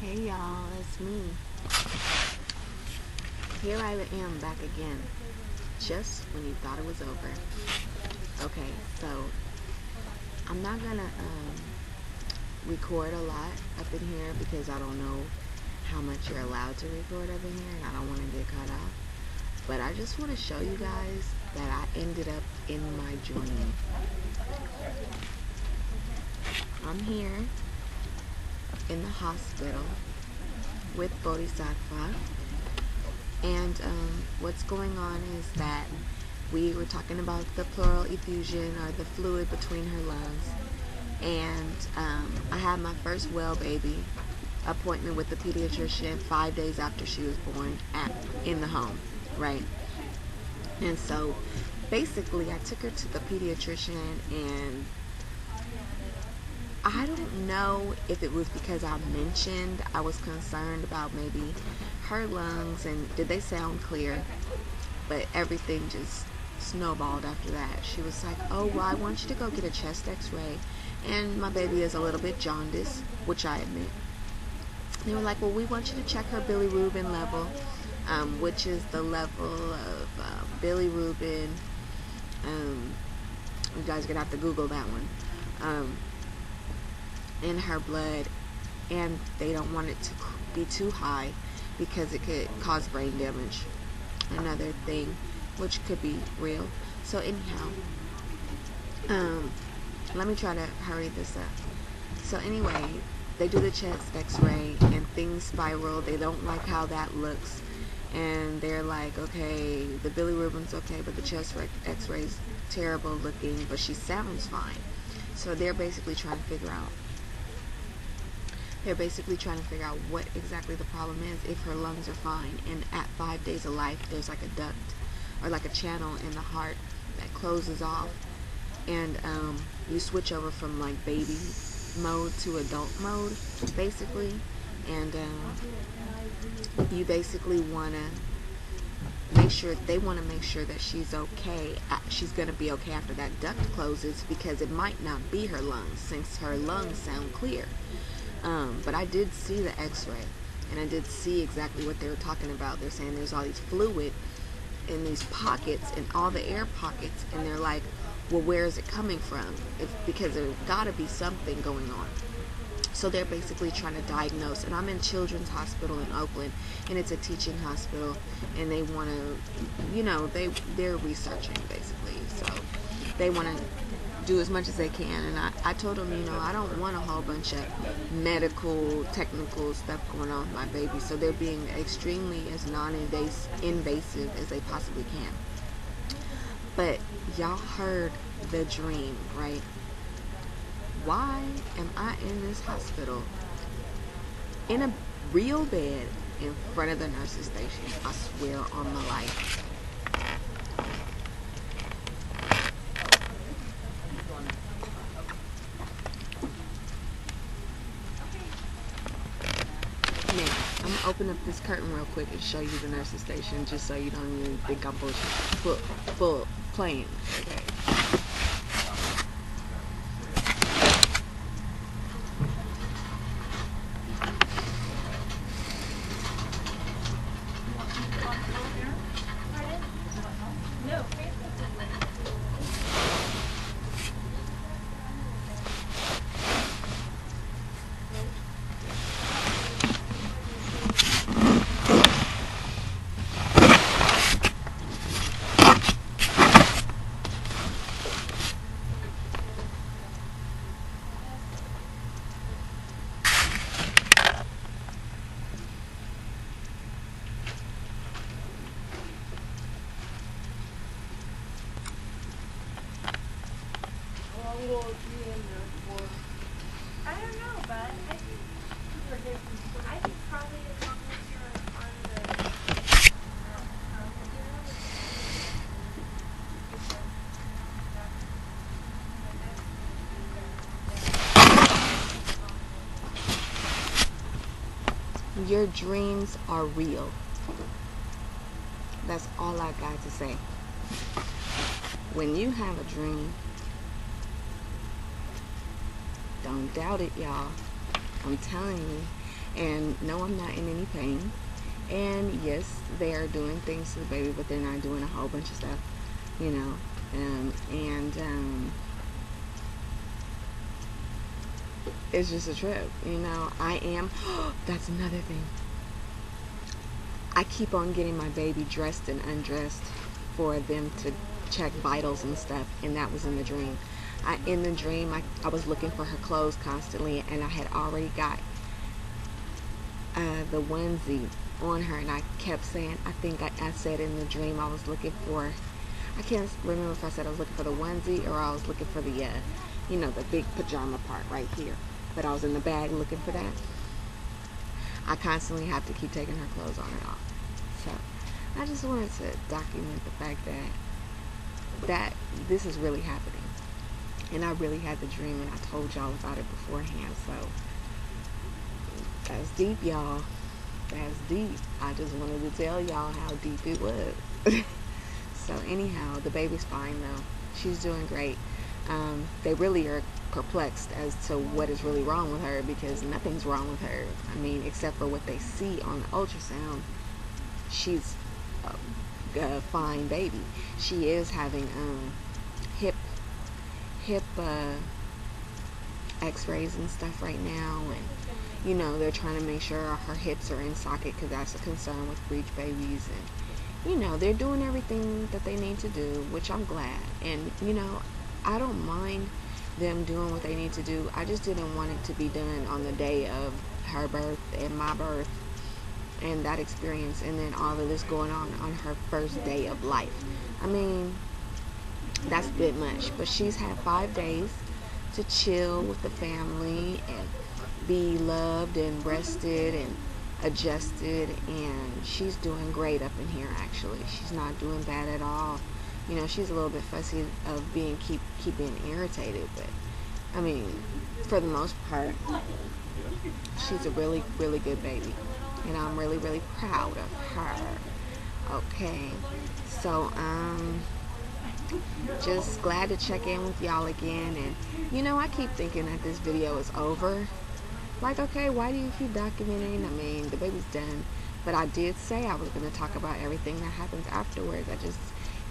Hey y'all, it's me. Here I am back again, just when you thought it was over. Okay, so I'm not gonna record a lot up in here because I don't know how much you're allowed to record up in here and I don't want to get cut off. But I just want to show you guys that I ended up in my dream. I'm here in the hospital with Bodhisattva, and what's going on is that we were talking about the pleural effusion, or the fluid between her lungs, and I had my first well baby appointment with the pediatrician 5 days after she was born in the home, right? And so basically I took her to the pediatrician, and I don't know if it was because I mentioned I was concerned about maybe her lungs and did they sound clear, but everything just snowballed after that. She was like, oh, well, I want you to go get a chest x-ray, and my baby is a little bit jaundiced, which I admit. They were like, well, we want you to check her bilirubin level, which is the level of bilirubin. You guys are gonna have to Google that one. In her blood, and they don't want it to be too high because it could cause brain damage, another thing which could be real. So anyhow, let me try to hurry this up. So anyway, they do the chest x-ray and things spiral. They don't like how that looks, and they're like, okay, the bilirubin's okay, but the chest x-ray's terrible looking, but she sounds fine. So they're basically trying to figure out what exactly the problem is, if her lungs are fine. And at 5 days of life, there's like a duct or like a channel in the heart that closes off, and you switch over from like baby mode to adult mode, basically. And you basically want to make sure, they want to make sure that she's okay. She's going to be okay after that duct closes, because it might not be her lungs, since her lungs sound clear. But I did see the x-ray, and I did see exactly what they were talking about. They're saying there's all these fluid in these pockets, in all the air pockets, and they're like, well, where is it coming from? Because there's got to be something going on. So they're basically trying to diagnose, and I'm in Children's Hospital in Oakland, and it's a teaching hospital, and they want to, they're researching basically, so they want to do as much as they can. And I told them, I don't want a whole bunch of medical, technical stuff going on with my baby, so they're being extremely as non-invasive as they possibly can. But y'all heard the dream, right? Why am I in this hospital in a real bed in front of the nurse's station? I swear on my life. Now, I'm gonna open up this curtain real quick and show you the nurse's station, just so you don't even think I'm full playing. Okay. I don't know, but I think probably as long as you're on the Your dreams are real. That's all I got to say. When you have a dream, don't doubt it, y'all. I'm telling you. And no, I'm not in any pain. And yes, they are doing things to the baby, but they're not doing a whole bunch of stuff, you know. It's just a trip, you know. I am, that's another thing. I keep on getting my baby dressed and undressed for them to check vitals and stuff, and that was in the dream. In the dream, I was looking for her clothes constantly, and I had already got the onesie on her, and I kept saying, I think I said in the dream I was looking for, I can't remember if I said I was looking for the onesie or I was looking for the, you know, the big pajama part right here. But I was in the bag looking for that. I constantly have to keep taking her clothes on and off. So I just wanted to document the fact that this is really happening. And I really had the dream, and I told y'all about it beforehand. So that's deep, y'all. That's deep. I just wanted to tell y'all how deep it was. So anyhow, the baby's fine though. She's doing great. They really are perplexed as to what is really wrong with her, because nothing's wrong with her. I mean, except for what they see on the ultrasound. She's a fine baby. She is having hip x-rays and stuff right now, and you know, they're trying to make sure her hips are in socket, because that's a concern with breech babies. And you know, they're doing everything that they need to do, which I'm glad. And you know, I don't mind them doing what they need to do. I just didn't want it to be done on the day of her birth and my birth and that experience, and then all of this going on her first day of life. I mean, that's a bit much. But she's had 5 days to chill with the family and be loved and rested and adjusted, and she's doing great up in here. Actually, she's not doing bad at all. You know, she's a little bit fussy of keep being irritated, but I mean, for the most part, she's a really, really good baby, and I'm really, really proud of her. Okay, so just glad to check in with y'all again. And you know, I keep thinking that this video is over. Like, okay, why do you keep documenting? I mean, the baby's done. But I did say I was going to talk about everything that happens afterwards.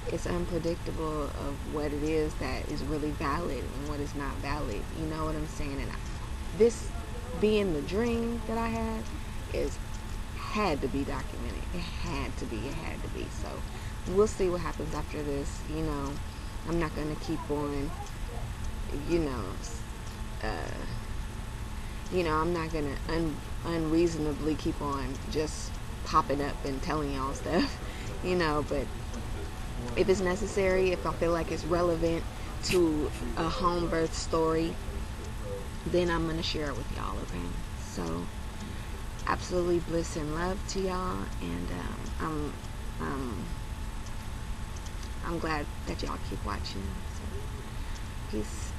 It's unpredictable of what it is that is really valid and what is not valid. You know what I'm saying? And this being the dream that I had had to be documented. It had to be. So we'll see what happens after this. You know, I'm not going to keep on, you know, I'm not going to unreasonably keep on just popping up and telling y'all stuff, you know, but if it's necessary, if I feel like it's relevant to a home birth story, then I'm going to share it with y'all, okay? So, absolutely bliss and love to y'all, and I'm glad that y'all keep watching. So, peace.